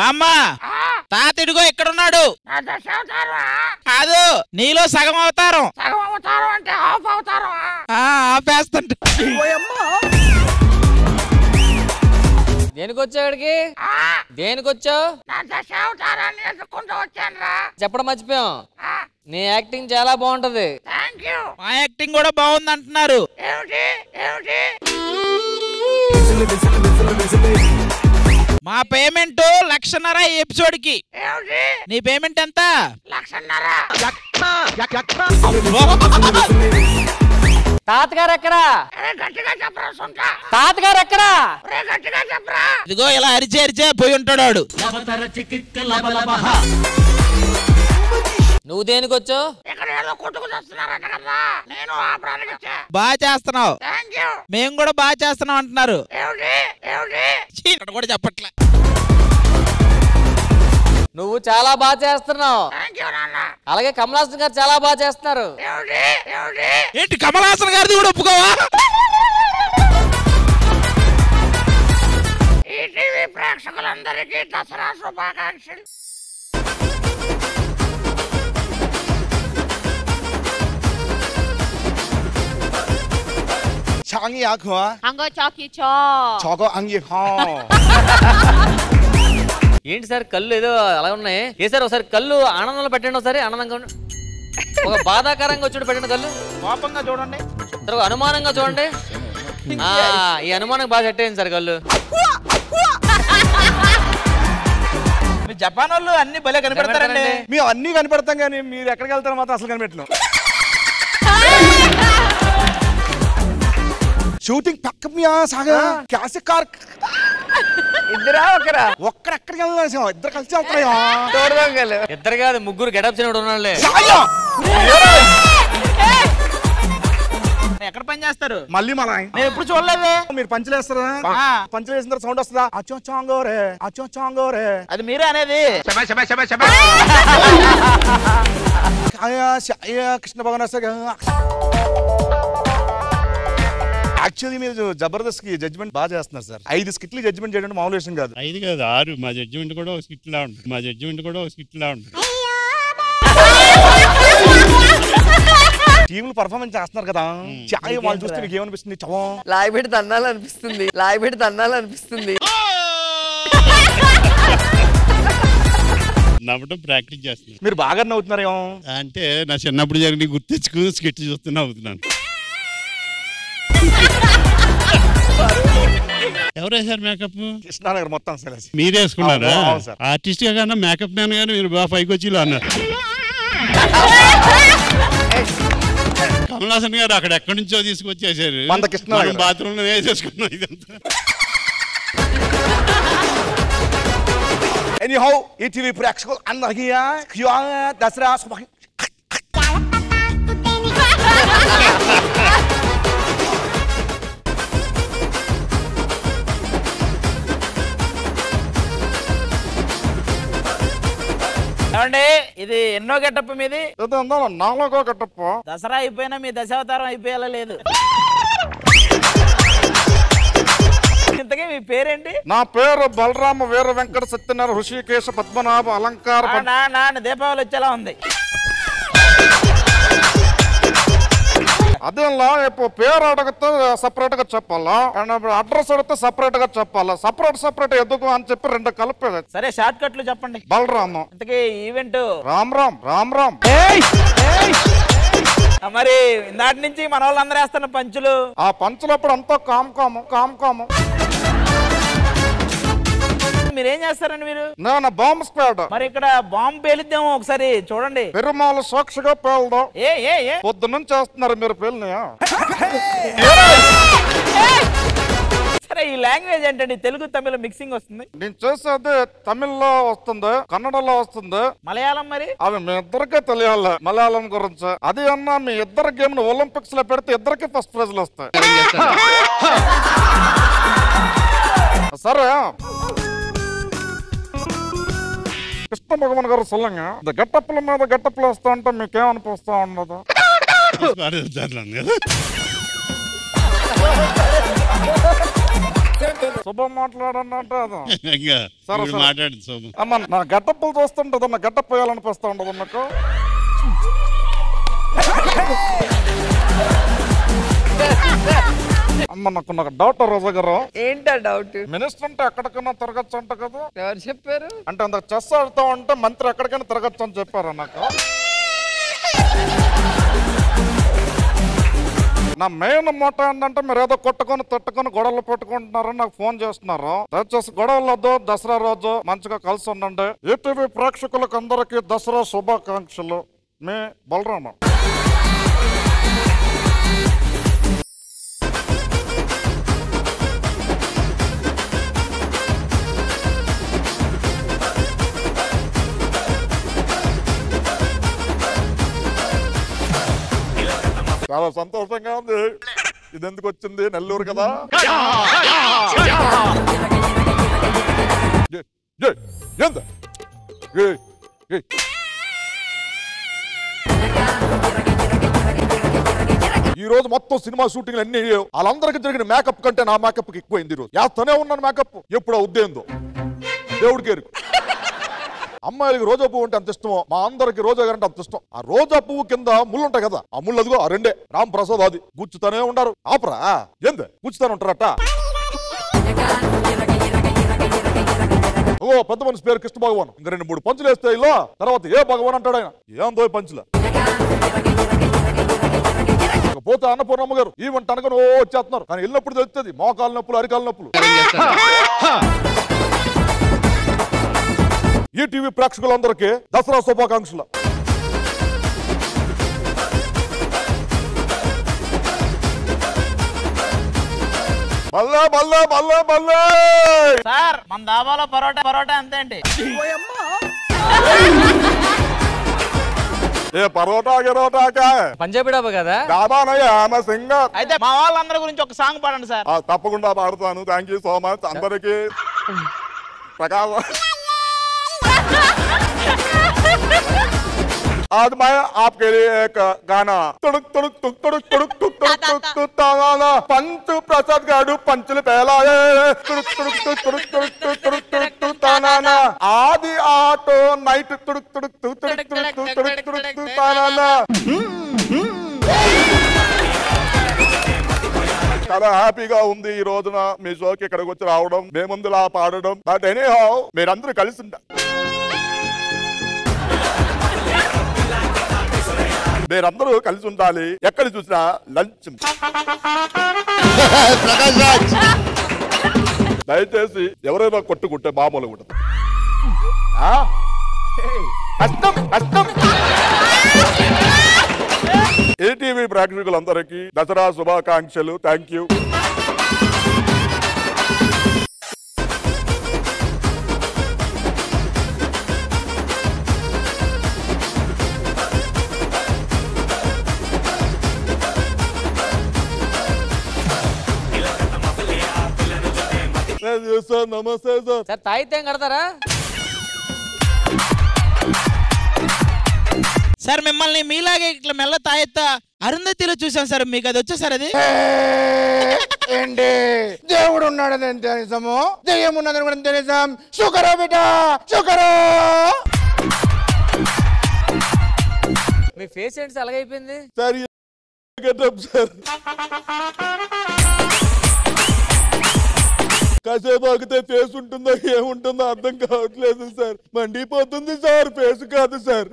బామ్మ తాత ఇడుగో ఇక్కడున్నాడు. కాదు నీలో సగం అవతారం. అంటే హాఫ్ అవతారం. ఆపేస్తంట. దేనికొచ్చాడికి దేనికొచ్చావు? చెప్పడం మర్చిపోయాం. నీ యాక్టింగ్ చాలా బాగుంటది. మా యాక్టింగ్ కూడా బాగుంది అంటున్నారు. మా పేమెంట్ 1,00,000 ఈ ఎపిసోడ్ కి. నీ పేమెంట్ ఎంత? 1,00,000. తాతగారు ఎక్కడా? తాతగారు ఎక్కడా? ఇదిగో ఇలా అరిచే పోయి ఉంటాడు. నువ్వు దేనికొచ్చావు? బాగా చేస్తున్నావు. మేము కూడా బాగా చేస్తున్నాం అంటున్నారు. కూడా చెప్పట్లే. నువ్వు చాలా బాగా చేస్తున్నావు. అలాగే కమల్ హాసన్ గారు చాలా బాగా చేస్తున్నారు. ఏంటి కమల్ హాసన్ గారిది కూడా ఒప్పుకోవా? ఈటీవీ ప్రేక్షకులందరికీ దసరా శుభాకాంక్షలు. ఏంటి సార్ కళ్ళు ఏదో అలా ఉన్నాయి? ఏ సార్ ఒకసారి కళ్ళు ఆనందంలో పెట్టండి. ఒకసారి ఆనందంగా ఒక బాధాకరంగా వచ్చి పెట్టండి. కళ్ళు కోపంగా చూడండి, అనుమానంగా చూడండి. ఈ అనుమానం బాగా సెట్ అయింది సార్ కళ్ళు. జపాన్ వాళ్ళు అన్ని భలే కనిపెడతారండి. మేము అన్ని కనిపెడతాం కానీ మీరు ఎక్కడికి వెళ్తారో మాత్రం అసలు కనిపెట్టలేం. షూటింగ్ పక్క ఇద్దరా ఒకరా? ఒక్కడెక్కడికి వెళ్ళాలి, ఇద్దరు కలిసి వెళ్తాయా? ఇద్దరు కాదు, ముగ్గురు గెటప్ చేయడం ఉన్నాళ్ళే. ఎక్కడ పని చేస్తారు? మళ్ళీ మళ్ళీ నేను ఎప్పుడు చూడలేదే. మీరు పంచులు వేస్తారా? పంచులు వేసిన తర్వాత సౌండ్ వస్తుందా? అచ్చో చాంగోరే, అచ్చో చాంగోరే. అది మీరే అనేది. కృష్ణ భగవాన్ యాక్చువల్లీ మీరు జబర్దస్త్ కి జడ్జ్మెంట్ బాగా చేస్తున్నారు సార్. 5 స్కిట్లు జడ్జ్మెంట్ చేయడం మామూలు విషయం కాదు. 5 కాదు 6. మా జడ్జిమెంట్ కూడా ఒక స్కిట్ లా ఉంటుంది. టీంలు పర్ఫార్మెన్స్ చేస్తున్నారు కదా, చాయ్ వాళ్ళు చూస్తే మీకు ఏమనిపిస్తుంది? చవం లాయబెట్టి తన్నాలనిపిస్తుంది. నవ్వడం ప్రాక్టీస్ చేస్తున్నాను. మీరు బాగా నవ్వుతున్నారేమో. అంటే నా చిన్నప్పుడు జరిగి గుర్తించుకుని స్కిట్ చూస్తున్నా అవుతున్నాను. ఎవరేసారు మేకప్? కృష్ణానగర్ మొత్తం మీరు వేసుకున్నారా? ఆర్టిస్ట్ గా కన్నా మేకప్ మ్యాన్ గారు మీరు బాగా పైకి వచ్చి అన్నారు. కమల్ హాసన్ గారు అక్కడ ఎక్కడి నుంచో తీసుకొచ్చేసారు. బాత్రూమ్ లో వేసేసుకున్నాం ఇదంతా. ఎనీహౌ ఈటీవీ ప్రేక్షకులు అందరికీ దసరా ఏమండి ఇది ఎన్నో గెటప్ మీది? 4వ గెటప్. దసరా అయిపోయినా మీ దశావతారం అయిపోయేలా లేదు. ఇంతకీ మీ పేరేంటి? నా పేరు బలరామ వీర వెంకట సత్యనారాయణ హృషికేశ పద్మనాభ అలంకార. దీపావళి వచ్చేలా ఉంది. అదేలా ఇప్పుడు పేరు అడిగితే సపరేట్ గా చెప్పాలా, అడ్రస్ అడిగితే సపరేట్ గా చెప్పాలా. సపరేట్ ఎందుకు అని చెప్పి 2 కలిపేది. సరే షార్ట్ కట్లు చెప్పండి. బలరామ. ఇంతకీ ఈవెంట్ రామ్. మరి ఇందాటి నుంచి మన వాళ్ళందరూ వేస్తున్న పంచులు. ఆ పంచులప్పుడు అంతా కాము. మీరేం చేస్తారండి మీరు? నేను బాంబ్ స్క్వాడ్. మరి ఇక్కడ బాంబు పేలిద్దాము ఒకసారి చూడండి. పెరుమాళ సాక్షిగా పేల్దాం. పొద్దు నుంచి చేస్తున్నారు మీరు పేలినాయా? సరే ఈ లాంగ్వేజ్ ఏంటండి? తెలుగు తమిళ మిక్సింగ్ వస్తుంది. నేను చేసేది తమిళ్లో వస్తుంది, కన్నడలో వస్తుంది, మలయాళం. మరి అవి మీ ఇద్దరికే తెలియాలి మలయాళం గురించి. అది అన్నా మీ ఇద్దరు గేమ్ ను ఒలింపిక్స్ లో పెడితే ఇద్దరికి ఫస్ట్ ప్రైజ్లు వస్తాయి. సరే కృష్ణ భగవాన్ గారు సొల్లంగా இந்த గెటప్ల మీద గెటప్లు వస్తా అంటే మీకేమనిపిస్తా ఉండదు? శుభం మాట్లాడండి అంటే ఇంకా ఇప్పుడు మాట్లాడు శోభం. అమ్మ నా గెటప్పులు చూస్తుంటది నా గెటప్ వేయాలనిపిస్తా ఉండదు నాకు. అమ్మ నాకు డౌట్ రోజా గారు. ఏంటా డౌట్? మినిస్టర్ అంటే ఎక్కడికైనా తిరగచ్చు అంట కదా? ఎవరు చెప్పారు? అంటే అంత చెస్ ఆడుతూ ఉంటే మంత్రి ఎక్కడికైనా తిరగచ్చు అని చెప్పారు నాకు. నా మెయిన్ మోట ఏంటంటే మీరు ఏదో కొట్టుకొని తట్టుకొని గొడవలు పెట్టుకుంటున్నారని నాకు ఫోన్ చేస్తున్నారు. దయచేసి గొడవలు వద్దు, దసరా రోజు మంచిగా కలిసి ఉండండి. ఈటీవీ ప్రేక్షకులకు అందరికీ దసరా శుభాకాంక్షలు. మీ బలరామ. చాలా సంతోషంగా ఉంది. ఇది ఎందుకు వచ్చింది? నెల్లూరు కదా. ఈ రోజు మొత్తం సినిమా షూటింగ్లు అన్ని వాళ్ళందరికీ జరిగిన మేకప్ కంటే నా మేకప్ ఎక్కువైంది. ఈ రోజు వేస్తూనే ఉన్నాను మేకప్. ఎప్పుడు అవుద్దేందో దేవుడికి ఎరుకు. అమ్మాయిలకి రోజా పువ్వు అంటే అంత ఇష్టమో, మా అందరికి రోజా గారు అంటే అంత ఇష్టం. ఆ రోజా పువ్వు కింద ముళ్ళు ఉంటాయి కదా, ఆ ముళ్ళు అదిగో ఆ రెండే. రామ్ ప్రసాద్ అది గుచ్చుతానే ఉండారు. ఆపరా ఏంది గుచ్చుతానే ఉంటారట. ఓ పెద్ద మనిషి పేరు కృష్ణ భగవాన్. ఇంక 2-3 పంచులు వేస్తే ఇలా తర్వాత ఏ భగవాన్ అంటాడు ఆయన. ఏందో పంచుల పోతే అన్నపూర్ణమ్మ గారు ఈవెంట్ అనగానే ఓ వచ్చేస్తున్నారు. కానీ వెళ్ళినప్పుడు తెలుస్తుంది మోకాలు నొప్పులు, అరికాలు నొప్పులు. ఈటీవీ ప్రేక్షకులందరికీ దసరా శుభాకాంక్షలు. బల్లే బల్లే బల్లే బల్లే. సార్ మన దాబాలో పరోటా అంతే అండి. ఏ పరోటా గిరోటా పంజాబీ డాబా కదా డాబానయ్యా సింగర్. అయితే మా వాళ్ళందరి గురించి ఒక సాంగ్ పాడండి సార్. తప్పకుండా పాడుతాను. థ్యాంక్ యూ సో మచ్ అందరికి. ప్రకాశం आज मैं आपके लिए एक गाना तुड़ुक तुड़ुक तुक तुड़ुक तुड़ुक तुक तुड़ुक तुक तुक ताना पंच प्रसाद गाडू पंचल पहलाए तुड़ुक तुड़ुक तुक तुड़ुक तुड़ुक तुक तुड़ुक तुड़ुक तुक ताना आदि आटो नाइट तुड़ुक तुड़ुक तुक तुड़ुक तुड़ुक तुक तुड़ुक तुड़ुक तुक ताना. చాలా హ్యాపీగా ఉంది ఈ రోజున మీ షోకి ఇక్కడికి వచ్చి రావడం, మీ ముందులా పాడడం. బట్ ఎనీహౌ మీరందరూ కలిసి మీరందరూ కలిసి ఉండాలి. ఎక్కడ చూసినా లంచ్. దయచేసి ఎవరైనా కొట్టుకుంటే మామూలుగా ఉండదు. కష్టం కష్టం. ఈటీవీ ప్రేక్షకులందరికీ దసరా శుభాకాంక్షలు. Thank you. నమస్తే సార్. తాయితే కడతారా సార్? మిమ్మల్ని మీలాగే ఇట్లా మెల్ల తాయెత్తా అరుంధతిలో చూసాం సార్. మీకు అది వచ్చా సార్? అది ఏంటి దేవుడు ఉన్నాడని ఎంత నిజము, దెయ్యం ఉన్నదని కూడా ఎంత నిజం. షుగర్ బిడ్డ షుగర్. మీ ఫేస్ ఏంటి అలాగైపోయింది సార్? కాసేపు ఆగితే ఫేస్ ఉంటుందో ఏముంటుందో అర్థం కావట్లేదు సార్. మండిపోతుంది సార్. ఫేస్ కాదు sir.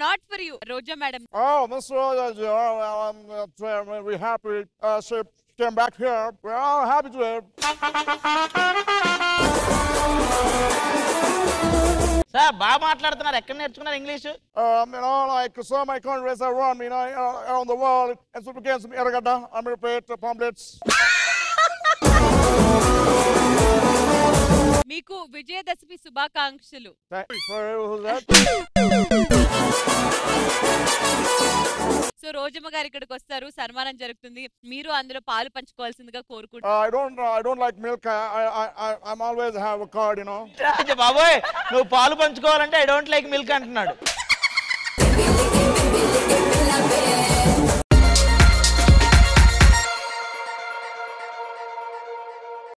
Not for you, Roja madam. Oh, Miss Roja, I'm very happy she came back here. We're all happy to her. Sir బాగా మాట్లాడుతున్నారు. ఎక్కడ నేర్చుకున్నారు English? You know, like so my countries are run, you know, around the world. And so begins some ergada, I'm repeat pamphlets. మీకు విజయదశమి శుభాకాంక్షలు. Thank you. So Rojamma గారు ఇక్కడికి వస్తారు, సన్మానం జరుగుతుంది, మీరు అందులో పాలు పంచుకోవాల్సిందిగా కోరుకుంటున్నారు. I don't like milk. I'm always have a curd, you know. బాబోయ్ నువ్వు పాలు పంచుకోవాలంటే ఐ డోంట్ లైక్ మిల్క్ అంటున్నాడు.